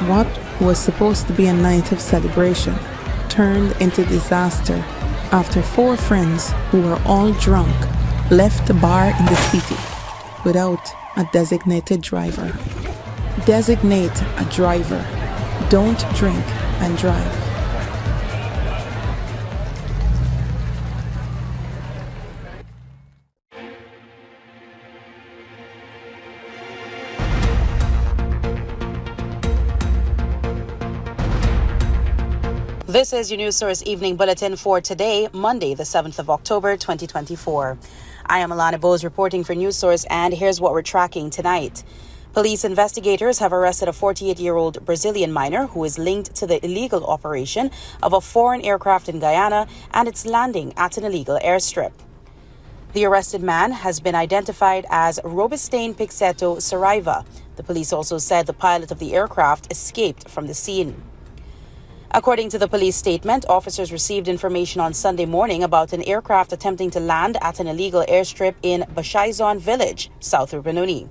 What was supposed to be a night of celebration turned into disaster after 4 friends who were all drunk left the bar in the city without a designated driver. Designate a driver. Don't drink and drive. This is your News Source Evening Bulletin for today, Monday, the 7th of October, 2024. I am Alana Bose reporting for News Source, and here's what we're tracking tonight. Police investigators have arrested a 48-year-old Brazilian miner who is linked to the illegal operation of a foreign aircraft in Guyana and its landing at an illegal airstrip. The arrested man has been identified as Robistain Pixeto Saraiva. The police also said the pilot of the aircraft escaped from the scene. According to the police statement, officers received information on Sunday morning about an aircraft attempting to land at an illegal airstrip in Bashaizon village, south of Benoni.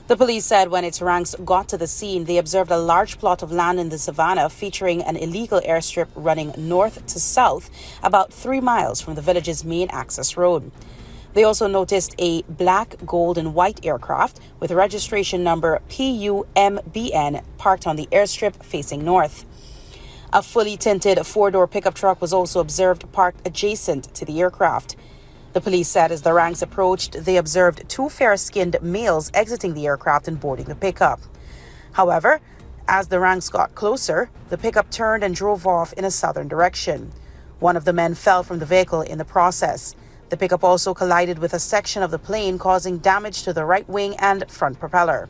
The police said when its ranks got to the scene, they observed a large plot of land in the savannah featuring an illegal airstrip running north to south about 3 miles from the village's main access road. They also noticed a black, gold, and white aircraft with registration number PUMBN parked on the airstrip facing north. A fully tinted 4-door pickup truck was also observed parked adjacent to the aircraft. The police said as the ranks approached, they observed 2 fair-skinned males exiting the aircraft and boarding the pickup. However, as the ranks got closer, the pickup turned and drove off in a southern direction. One of the men fell from the vehicle in the process. The pickup also collided with a section of the plane, causing damage to the right wing and front propeller.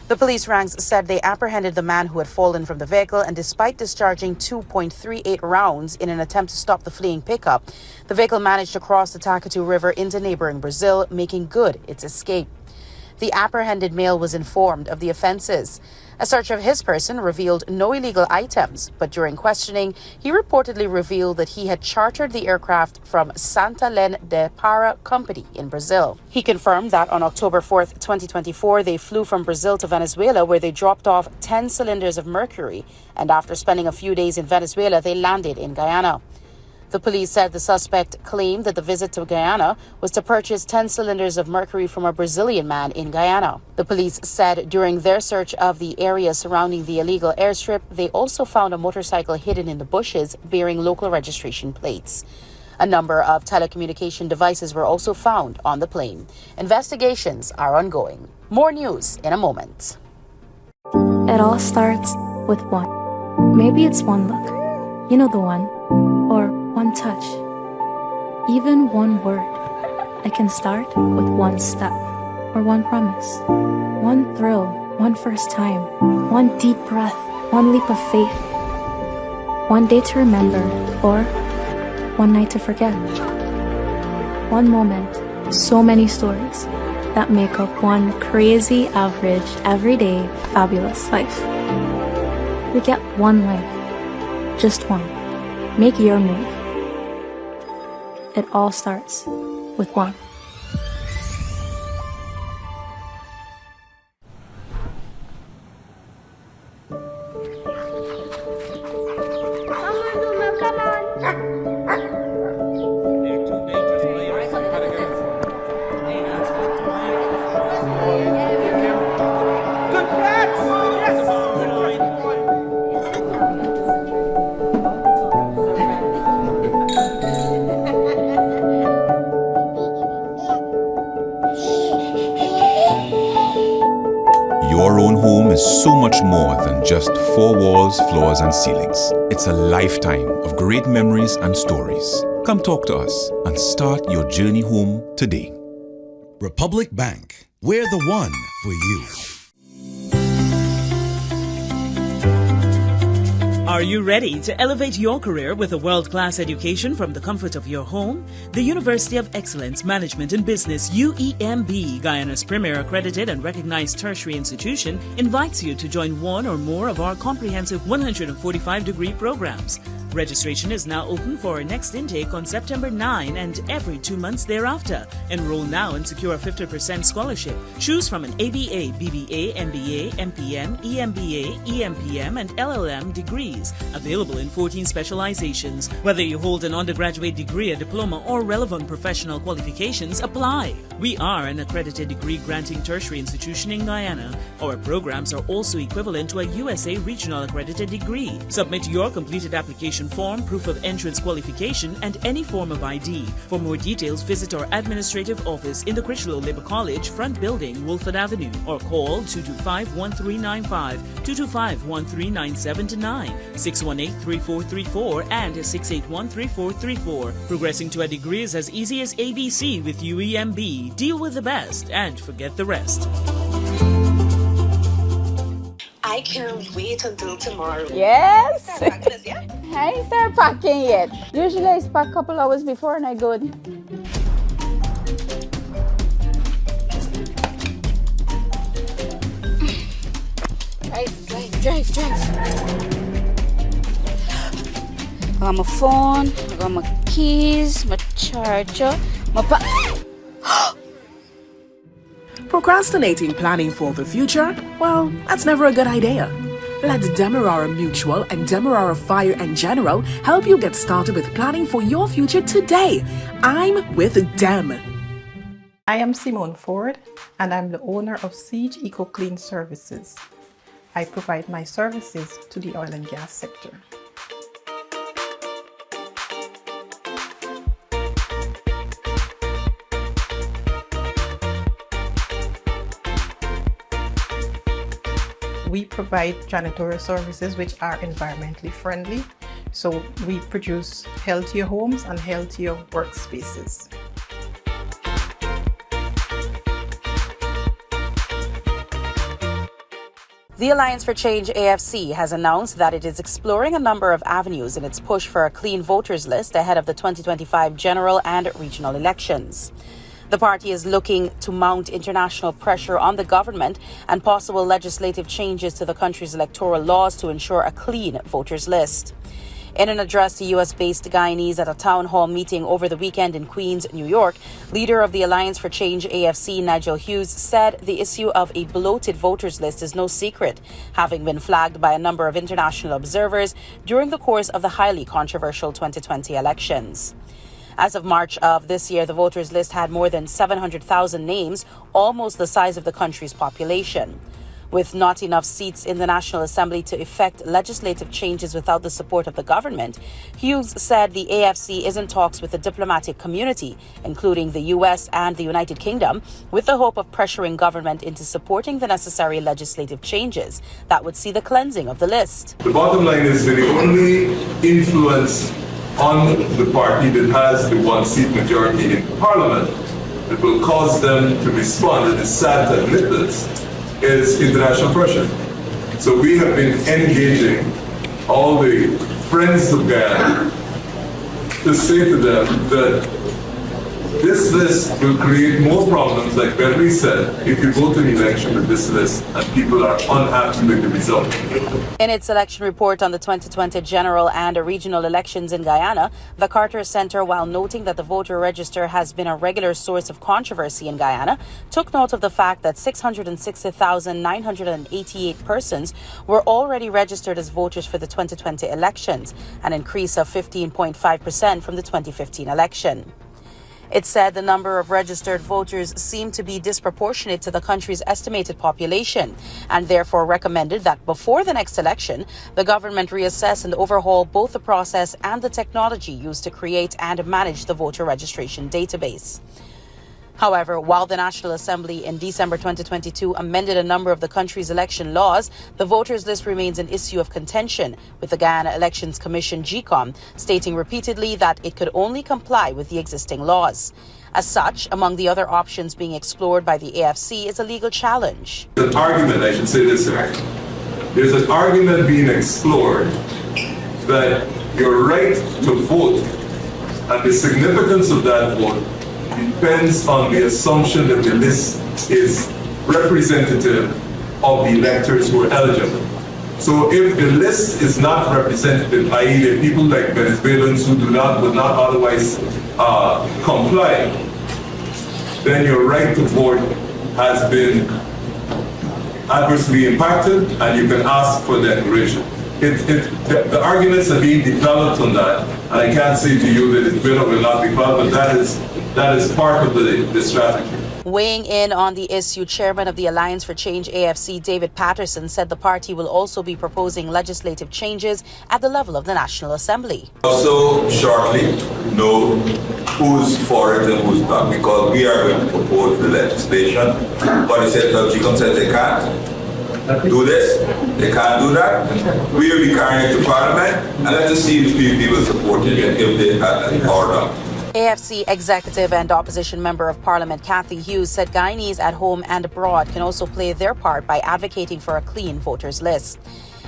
The police ranks said they apprehended the man who had fallen from the vehicle, and despite discharging 2.38 rounds in an attempt to stop the fleeing pickup, the vehicle managed to cross the Takatu River into neighboring Brazil, making good its escape. The apprehended male was informed of the offenses. A search of his person revealed no illegal items, but during questioning, he reportedly revealed that he had chartered the aircraft from Santa Len de Para Company in Brazil. He confirmed that on October 4th, 2024, they flew from Brazil to Venezuela, where they dropped off 10 cylinders of mercury, and after spending a few days in Venezuela, they landed in Guyana. The police said the suspect claimed that the visit to Guyana was to purchase 10 cylinders of mercury from a Brazilian man in Guyana. The police said during their search of the area surrounding the illegal airstrip, they also found a motorcycle hidden in the bushes bearing local registration plates. A number of telecommunication devices were also found on the plane. Investigations are ongoing. More news in a moment. It all starts with one. Maybe it's one look. You know the one. Or one touch, even one word. It can start with one step, or one promise, one thrill, one first time, one deep breath, one leap of faith, one day to remember, or one night to forget. One moment, so many stories that make up one crazy, average, everyday, fabulous life. We get one life, just one. Make your move. It all starts with one. Your own home is so much more than just 4 walls, floors, and ceilings. It's a lifetime of great memories and stories. Come talk to us and start your journey home today. Republic Bank, we're the one for you. Are you ready to elevate your career with a world-class education from the comfort of your home? The University of Excellence Management in Business, UEMB, Guyana's premier accredited and recognized tertiary institution, invites you to join one or more of our comprehensive 145-degree programs. Registration is now open for our next intake on September 9 and every 2 months thereafter. Enroll now and secure a 50% scholarship. Choose from an ABA, BBA, MBA, MPM, EMBA, EMPM, and LLM degrees, available in 14 specializations. Whether you hold an undergraduate degree, a diploma, or relevant professional qualifications, apply. We are an accredited degree-granting tertiary institution in Guyana. Our programs are also equivalent to a USA Regional Accredited degree. Submit your completed application form, proof of entrance qualification, and any form of ID. For more details, visit our administrative office in the Critchlow Labour College, front building, Wolford Avenue, or call 225-1395, 225-1397-9, 618-3434, and 681-3434. Progressing to a degree is as easy as ABC with UEMB. Deal with the best and forget the rest. I can't wait until tomorrow. Yes. Start packing this, yeah? I ain't start packing yet. Usually I pack a couple hours before and I go. Drive. I got my phone, I got my keys, my charger, my Procrastinating planning for the future? Well, that's never a good idea. Let Demerara Mutual and Demerara Fire and General help you get started with planning for your future today. I'm with Dem. I am Simone Ford, and I'm the owner of Siege Eco Clean Services. I provide my services to the oil and gas sector. We provide janitorial services which are environmentally friendly. So we produce healthier homes and healthier workspaces. The Alliance for Change AFC has announced that it is exploring a number of avenues in its push for a clean voters list ahead of the 2025 general and regional elections. The party is looking to mount international pressure on the government and possible legislative changes to the country's electoral laws to ensure a clean voters list. In an address to U.S.-based Guyanese at a town hall meeting over the weekend in Queens, New York, leader of the Alliance for Change AFC, Nigel Hughes, said the issue of a bloated voters list is no secret, having been flagged by a number of international observers during the course of the highly controversial 2020 elections. As of March of this year, the voters list had more than 700,000 names, almost the size of the country's population. With not enough seats in the National Assembly to effect legislative changes without the support of the government, Hughes said the AFC is in talks with the diplomatic community, including the US and the United Kingdom, with the hope of pressuring government into supporting the necessary legislative changes that would see the cleansing of the list. The bottom line is that the only influence on the party that has the one-seat majority in Parliament that will cause them to respond, and it's sad to admit this, is international pressure. So we have been engaging all the friends of Guyana to say to them that this list will create more problems, like Beverly said, if you go to the election with this list and people are unhappy with the result. In its election report on the 2020 general and regional elections in Guyana, the Carter Center, while noting that the voter register has been a regular source of controversy in Guyana, took note of the fact that 660,988 persons were already registered as voters for the 2020 elections, an increase of 15.5% from the 2015 election. It said the number of registered voters seemed to be disproportionate to the country's estimated population, and therefore recommended that before the next election, the government reassess and overhaul both the process and the technology used to create and manage the voter registration database. However, while the National Assembly in December 2022 amended a number of the country's election laws, the voters list remains an issue of contention, with the Guyana Elections Commission, GECOM, stating repeatedly that it could only comply with the existing laws. As such, among the other options being explored by the AFC is a legal challenge. There's an argument, I should say this here. There's an argument being explored that your right to vote and the significance of that vote depends on the assumption that the list is representative of the electors who are eligible. So if the list is not representative, i.e. the people like Venezuelans who would not otherwise comply, then your right to vote has been adversely impacted and you can ask for declaration. The arguments are being developed on that, and I can't say to you that it will or will not be followed, but that is part of the strategy. Weighing in on the issue, Chairman of the Alliance for Change AFC, David Patterson, said the party will also be proposing legislative changes at the level of the National Assembly. Also, shortly, know who's for it and who's not, because we are going to propose the legislation. But the Central GECOM says they can't do this, they can't do that. We will be carrying it to Parliament, and let us see if people supporting it, if they have that or not. AFC executive and opposition member of Parliament Cathy Hughes said Guyanese at home and abroad can also play their part by advocating for a clean voters list.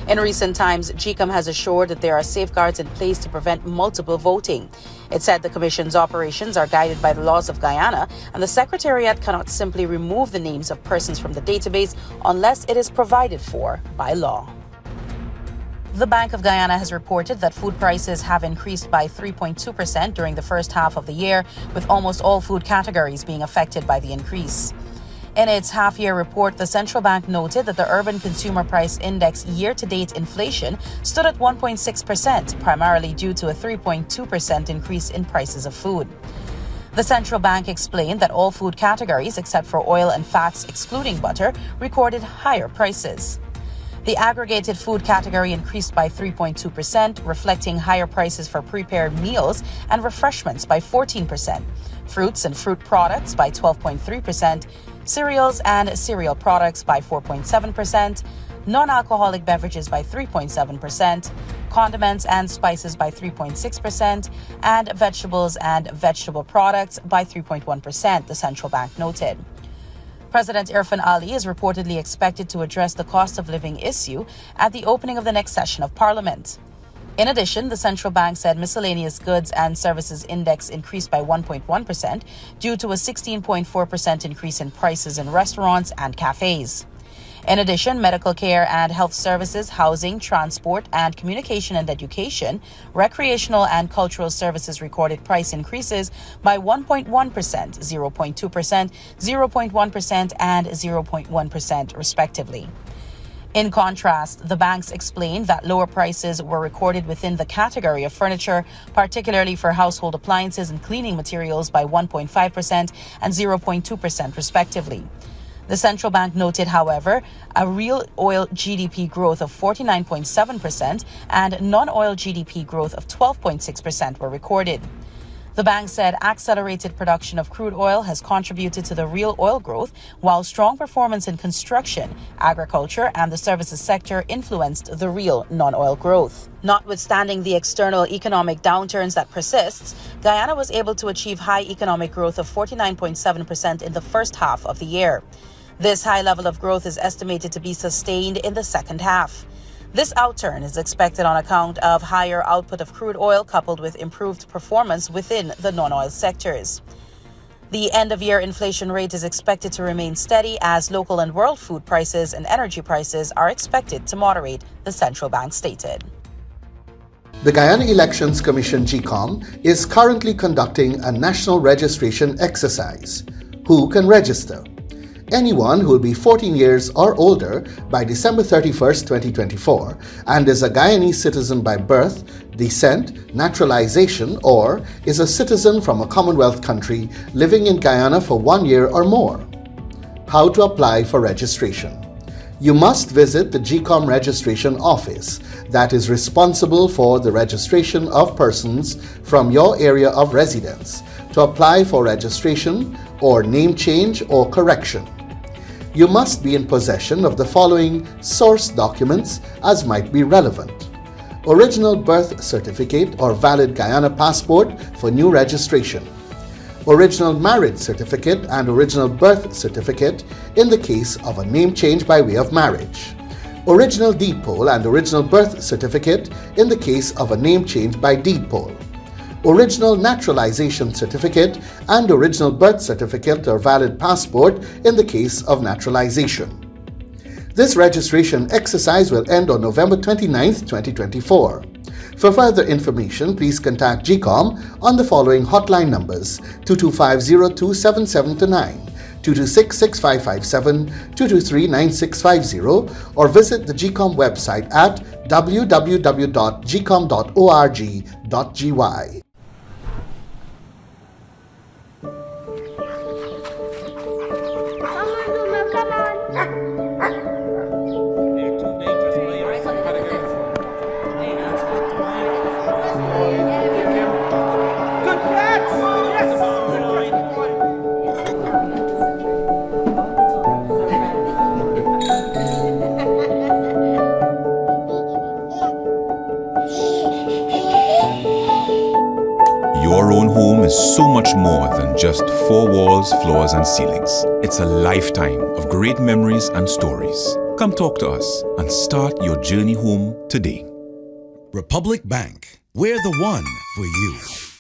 In recent times, GECOM has assured that there are safeguards in place to prevent multiple voting. It said the Commission's operations are guided by the laws of Guyana, and the Secretariat cannot simply remove the names of persons from the database unless it is provided for by law. The Bank of Guyana has reported that food prices have increased by 3.2% during the first half of the year, with almost all food categories being affected by the increase. In its half-year report, the central bank noted that the Urban Consumer Price Index year-to-date inflation stood at 1.6%, primarily due to a 3.2% increase in prices of food. The central bank explained that all food categories, except for oil and fats excluding butter, recorded higher prices. The aggregated food category increased by 3.2%, reflecting higher prices for prepared meals and refreshments by 14%, fruits and fruit products by 12.3%, cereals and cereal products by 4.7%, non-alcoholic beverages by 3.7%, condiments and spices by 3.6%, and vegetables and vegetable products by 3.1%, the central bank noted. President Irfan Ali is reportedly expected to address the cost of living issue at the opening of the next session of Parliament. In addition, the central bank said miscellaneous goods and services index increased by 1.1% due to a 16.4% increase in prices in restaurants and cafes. In addition, medical care and health services, housing, transport, and communication and education, recreational and cultural services recorded price increases by 1.1%, 0.2%, 0.1%, and 0.1% respectively. In contrast, the banks explained that lower prices were recorded within the category of furniture, particularly for household appliances and cleaning materials by 1.5% and 0.2% respectively. The central bank noted, however, a real oil GDP growth of 49.7% and non-oil GDP growth of 12.6% were recorded. The bank said accelerated production of crude oil has contributed to the real oil growth, while strong performance in construction, agriculture, and the services sector influenced the real non-oil growth. Notwithstanding the external economic downturns that persists, Guyana was able to achieve high economic growth of 49.7% in the first half of the year. This high level of growth is estimated to be sustained in the second half. This outturn is expected on account of higher output of crude oil coupled with improved performance within the non-oil sectors. The end-of-year inflation rate is expected to remain steady as local and world food prices and energy prices are expected to moderate, the central bank stated. The Guyana Elections Commission GECOM is currently conducting a national registration exercise. Who can register? Anyone who will be 14 years or older by December 31st, 2024 and is a Guyanese citizen by birth, descent, naturalization, or is a citizen from a Commonwealth country living in Guyana for 1 year or more. How to apply for registration? You must visit the GECOM registration office that is responsible for the registration of persons from your area of residence to apply for registration or name change or correction. You must be in possession of the following source documents as might be relevant: original birth certificate or valid Guyana passport for new registration, original marriage certificate and original birth certificate in the case of a name change by way of marriage, original deed poll and original birth certificate in the case of a name change by deed poll, original naturalization certificate and original birth certificate or valid passport in the case of naturalization. This registration exercise will end on November 29th, 2024. For further information, please contact GECOM on the following hotline numbers: 225-027729, 226-6557, 223-9650, or visit the GECOM website at www.gecom.org.gy. Your own home is so much more than just four walls, floors, and ceilings. It's a lifetime of great memories and stories. Come talk to us and start your journey home today. Republic Bank, we're the one for you.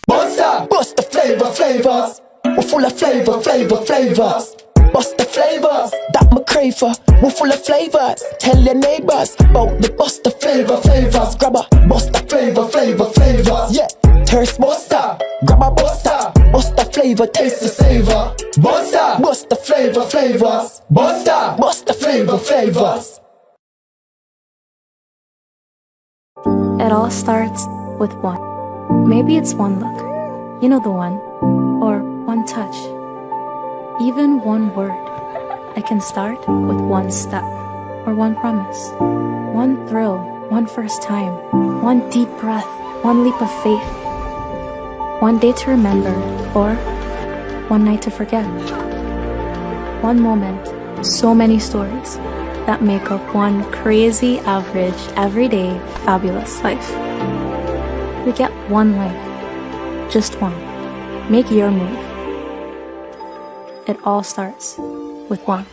Monster, bust the flavors. We're full of flavors. Bust the flavors, that me crave for. We're full of flavors. Tell your neighbors about the bust the flavors. Grab a bust the flavors. Yeah, thirst buster, grab a buster. Bust the flavor, taste the savor. Buster, bust the flavors. Buster, bust the flavors. It all starts with one. Maybe it's one look, you know the one, or one touch. Even one word. I can start with one step, or one promise, one thrill, one first time, one deep breath, one leap of faith, one day to remember, or one night to forget. One moment, so many stories that make up one crazy, average, everyday, fabulous life. We get one life, just one. Make your move. It all starts with one.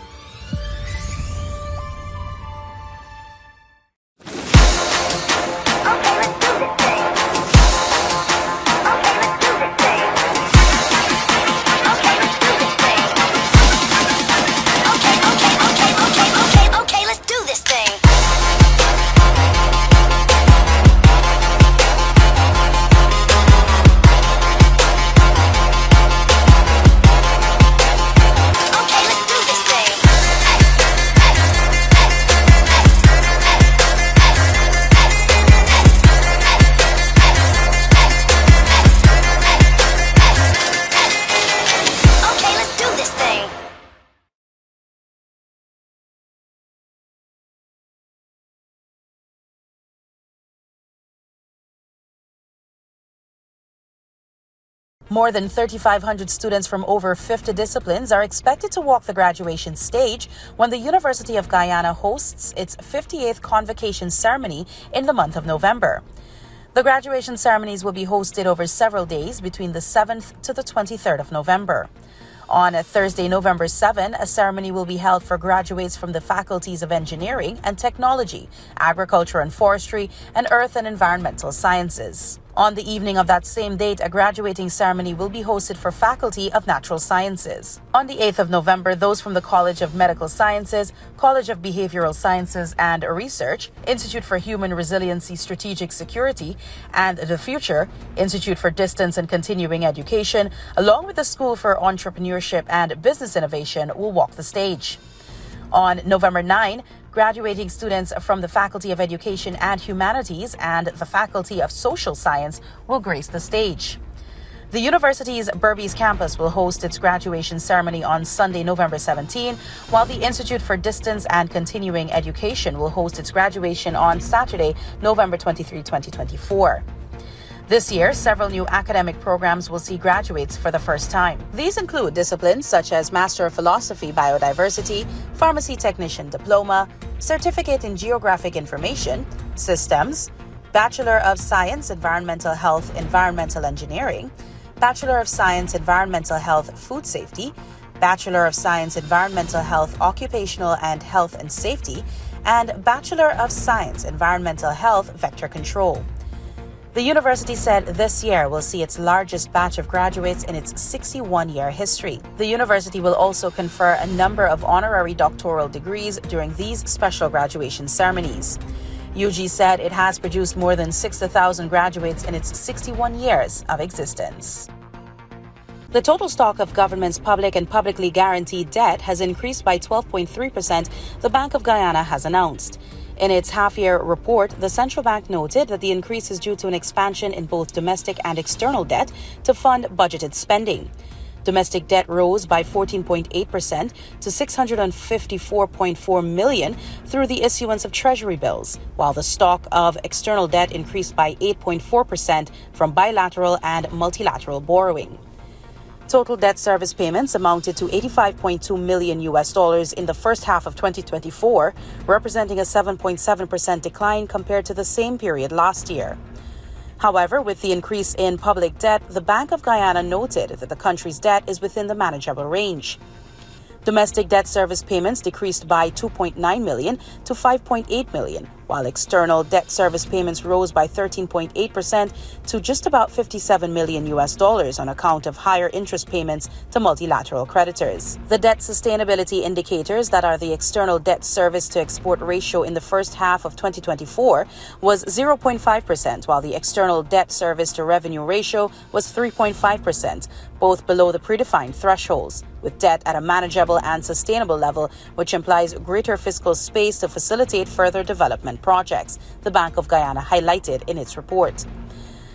More than 3,500 students from over 50 disciplines are expected to walk the graduation stage when the University of Guyana hosts its 58th convocation ceremony in the month of November. The graduation ceremonies will be hosted over several days between the 7th to the 23rd of November. On Thursday, November 7, a ceremony will be held for graduates from the faculties of Engineering and Technology, Agriculture and Forestry, and Earth and Environmental Sciences. On the evening of that same date, a graduating ceremony will be hosted for Faculty of Natural Sciences. On the 8th of November, those from the College of Medical Sciences, College of Behavioral Sciences and Research, Institute for Human Resiliency, Strategic Security, and the Future, Institute for Distance and Continuing Education, along with the School for Entrepreneurship and Business Innovation, will walk the stage. On November 9, graduating students from the Faculty of Education and Humanities and the Faculty of Social Science will grace the stage. The university's Berbice campus will host its graduation ceremony on Sunday, November 17, while the Institute for Distance and Continuing Education will host its graduation on Saturday, November 23, 2024. This year, several new academic programs will see graduates for the first time. These include disciplines such as Master of Philosophy Biodiversity, Pharmacy Technician Diploma, Certificate in Geographic Information, Systems, Bachelor of Science Environmental Health Environmental Engineering, Bachelor of Science Environmental Health Food Safety, Bachelor of Science Environmental Health Occupational and Health and Safety, and Bachelor of Science Environmental Health Vector Control. The university said this year will see its largest batch of graduates in its 61-year history. The university will also confer a number of honorary doctoral degrees during these special graduation ceremonies. UG said it has produced more than 60,000 graduates in its 61 years of existence. The total stock of government's public and publicly guaranteed debt has increased by 12.3%, the Bank of Guyana has announced. In its half-year report, the central bank noted that the increase is due to an expansion in both domestic and external debt to fund budgeted spending. Domestic debt rose by 14.8% to $654.4 million through the issuance of treasury bills, while the stock of external debt increased by 8.4% from bilateral and multilateral borrowing. Total debt service payments amounted to $85.2 million in the first half of 2024, representing a 7.7% decline compared to the same period last year. However, with the increase in public debt, the Bank of Guyana noted that the country's debt is within the manageable range. Domestic debt service payments decreased by $2.9 million to $5.8 million, while external debt service payments rose by 13.8% to just about $57 million on account of higher interest payments to multilateral creditors. The debt sustainability indicators, that are the external debt service to export ratio in the first half of 2024, was 0.5%, while the external debt service to revenue ratio was 3.5%, both below the predefined thresholds, with debt at a manageable and sustainable level, which implies greater fiscal space to facilitate further development projects, the Bank of Guyana highlighted in its report.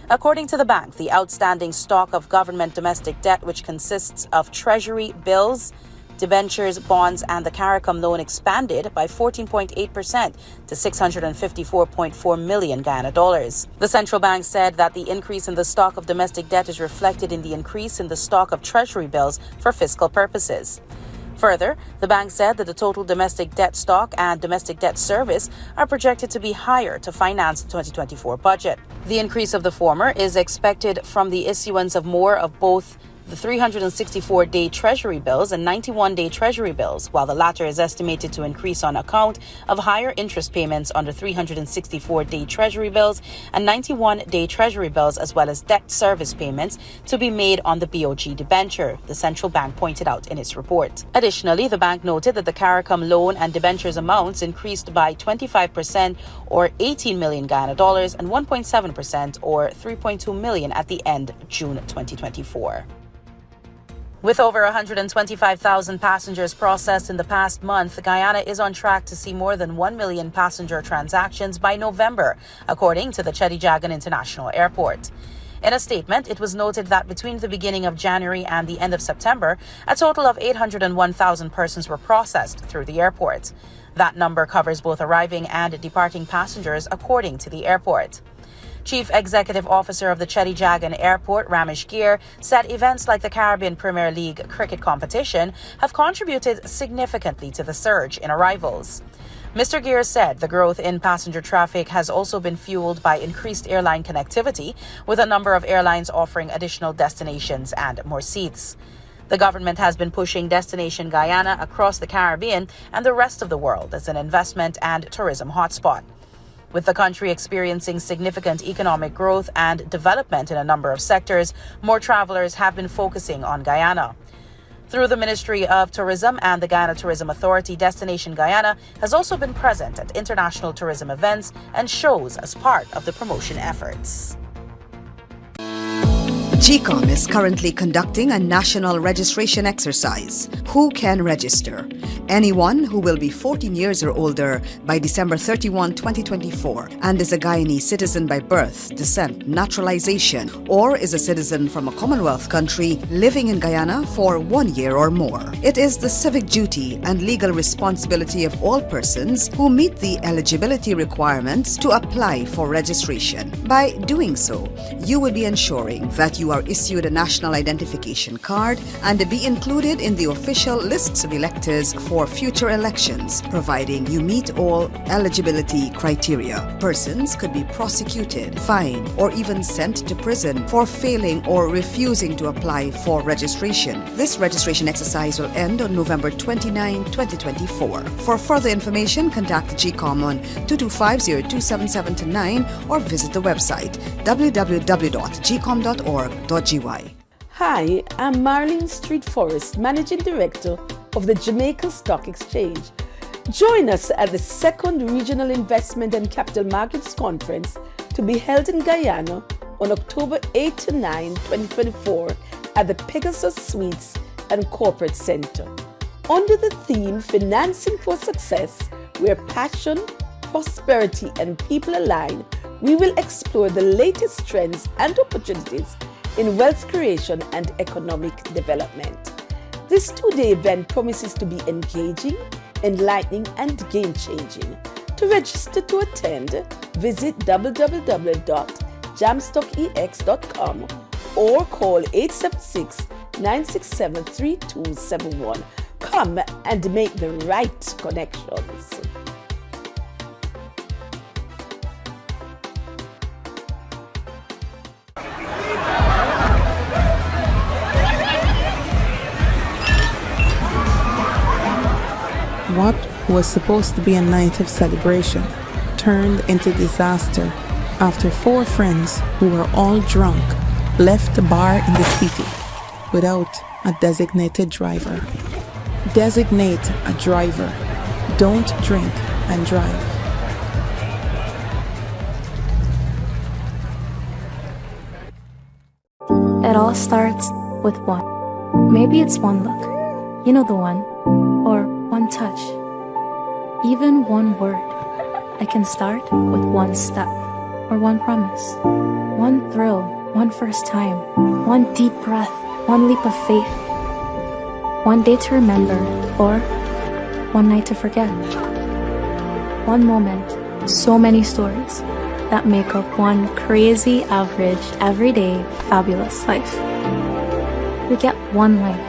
According to the bank, the outstanding stock of government domestic debt, which consists of treasury bills, debentures, bonds, and the CARICOM loan, expanded by 14.8% to $654.4 million Guyana dollars. The central bank said that the increase in the stock of domestic debt is reflected in the increase in the stock of treasury bills for fiscal purposes. Further, the bank said that the total domestic debt stock and domestic debt service are projected to be higher to finance the 2024 budget. The increase of the former is expected from the issuance of more of both the 364-day Treasury bills and 91-day Treasury bills, while the latter is estimated to increase on account of higher interest payments under 364-day Treasury bills and 91-day Treasury bills, as well as debt service payments to be made on the BOG debenture, the central bank pointed out in its report. Additionally, the bank noted that the CARICOM loan and debentures amounts increased by 25% or $18 million Guyana dollars and 1.7% or $3.2 million at the end of June 2024. With over 125,000 passengers processed in the past month, Guyana is on track to see more than 1 million passenger transactions by November, according to the Chedijagan International Airport. In a statement, it was noted that between the beginning of January and the end of September, a total of 801,000 persons were processed through the airport. That number covers both arriving and departing passengers, according to the airport. Chief Executive Officer of the Chedijagan Airport, Ramesh Gir, said events like the Caribbean Premier League cricket competition have contributed significantly to the surge in arrivals. Mr. Gir said the growth in passenger traffic has also been fueled by increased airline connectivity, with a number of airlines offering additional destinations and more seats. The government has been pushing Destination Guyana across the Caribbean and the rest of the world as an investment and tourism hotspot. With the country experiencing significant economic growth and development in a number of sectors, more travelers have been focusing on Guyana. Through the Ministry of Tourism and the Guyana Tourism Authority, Destination Guyana has also been present at international tourism events and shows as part of the promotion efforts. GECOM is currently conducting a national registration exercise. Who can register? Anyone who will be 14 years or older by December 31, 2024 and is a Guyanese citizen by birth, descent, naturalization, or is a citizen from a Commonwealth country living in Guyana for 1 year or more. It is the civic duty and legal responsibility of all persons who meet the eligibility requirements to apply for registration. By doing so, you will be ensuring that you are issued a national identification card and be included in the official lists of electors for future elections, providing you meet all eligibility criteria. Persons could be prosecuted, fined, or even sent to prison for failing or refusing to apply for registration. This registration exercise will end on November 29, 2024. For further information, contact the GECOM on 225-027729 or visit the website www.gecom.org.gy. Hi, I'm Marlene Street Forrest, Managing Director of the Jamaica Stock Exchange. Join us at the second Regional Investment and Capital Markets Conference to be held in Guyana on October 8 to 9, 2024 at the Pegasus Suites and Corporate Center. Under the theme Financing for Success, where passion, prosperity and people align, we will explore the latest trends and opportunities in wealth creation and economic development. This two-day event promises to be engaging, enlightening and game-changing. To register to attend, visit www.jamstockex.com or call 876-967-3271. Come and make the right connections. What was supposed to be a night of celebration turned into disaster after four friends who were all drunk left the bar in the city without a designated driver. Designate a driver. Don't drink and drive. It all starts with one. Maybe it's one look. You know the one. Or one touch. Even one word. I can start with one step. Or one promise. One thrill. One first time. One deep breath. One leap of faith. One day to remember. Or one night to forget. One moment. So many stories that make up one crazy, average, everyday, fabulous life. We get one life.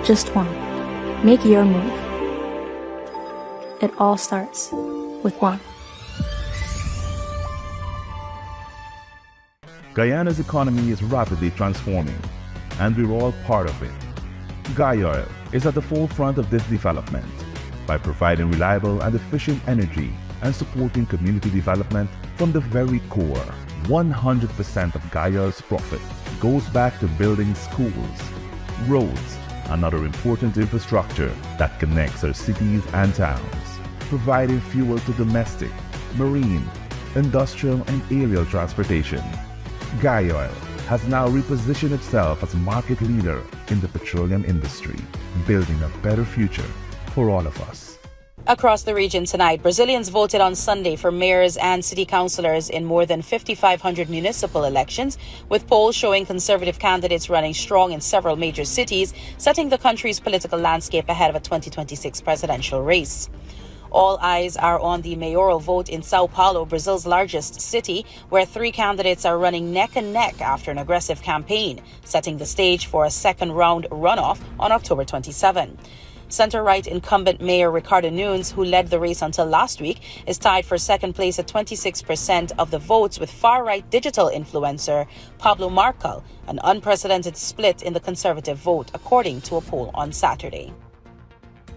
Just one. Make your move. It all starts with one. Guyana's economy is rapidly transforming, and we're all part of it. Guyoil is at the forefront of this development by providing reliable and efficient energy and supporting community development from the very core. 100% of Guyoil's profit goes back to building schools, roads, and other important infrastructure that connects our cities and towns, providing fuel to domestic, marine, industrial, and aerial transportation. Guyoil has now repositioned itself as a market leader in the petroleum industry, building a better future for all of us. Across the region tonight, Brazilians voted on Sunday for mayors and city councillors in more than 5,500 municipal elections, with polls showing conservative candidates running strong in several major cities, setting the country's political landscape ahead of a 2026 presidential race. All eyes are on the mayoral vote in Sao Paulo, Brazil's largest city, where three candidates are running neck and neck after an aggressive campaign, setting the stage for a second-round runoff on October 27. Center-right incumbent Mayor Ricardo Nunes, who led the race until last week, is tied for second place at 26% of the votes with far-right digital influencer Pablo Marcal, an unprecedented split in the conservative vote, according to a poll on Saturday.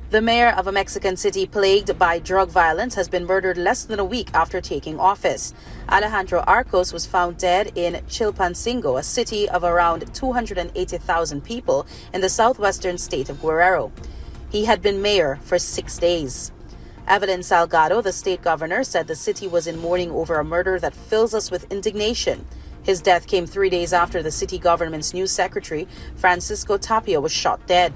The mayor of a Mexican city plagued by drug violence has been murdered less than a week after taking office. Alejandro Arcos was found dead in Chilpancingo, a city of around 280,000 people in the southwestern state of Guerrero. He had been mayor for 6 days. Evelyn Salgado, the state governor, said the city was in mourning over a murder that fills us with indignation. His death came 3 days after the city government's new secretary, Francisco Tapia, was shot dead.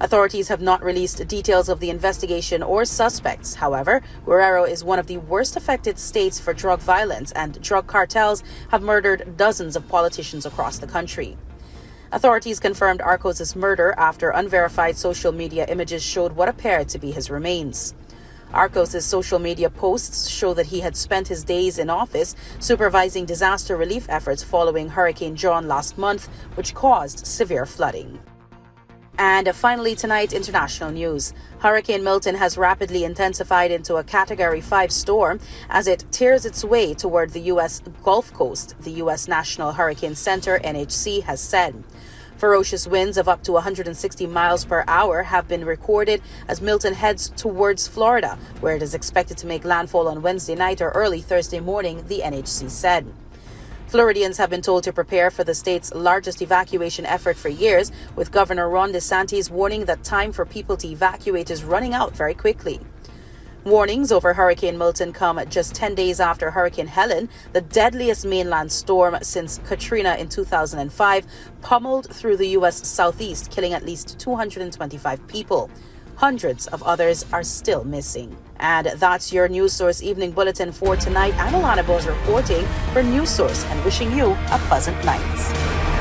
Authorities have not released details of the investigation or suspects. However, Guerrero is one of the worst affected states for drug violence, and drug cartels have murdered dozens of politicians across the country. Authorities confirmed Arcos' murder after unverified social media images showed what appeared to be his remains. Arcos' social media posts show that he had spent his days in office supervising disaster relief efforts following Hurricane John last month, which caused severe flooding. And finally tonight, international news. Hurricane Milton has rapidly intensified into a Category 5 storm as it tears its way toward the U.S. Gulf Coast, the U.S. National Hurricane Center, NHC, has said. Ferocious winds of up to 160 miles per hour have been recorded as Milton heads towards Florida, where it is expected to make landfall on Wednesday night or early Thursday morning, the NHC said. Floridians have been told to prepare for the state's largest evacuation effort for years, with Governor Ron DeSantis warning that time for people to evacuate is running out very quickly. Warnings over Hurricane Milton come just 10 days after Hurricane Helen, the deadliest mainland storm since Katrina in 2005, pummeled through the U.S. southeast, killing at least 225 people. Hundreds of others are still missing. And that's your News Source Evening Bulletin for tonight. I'm Alana Bose reporting for News Source and wishing you a pleasant night.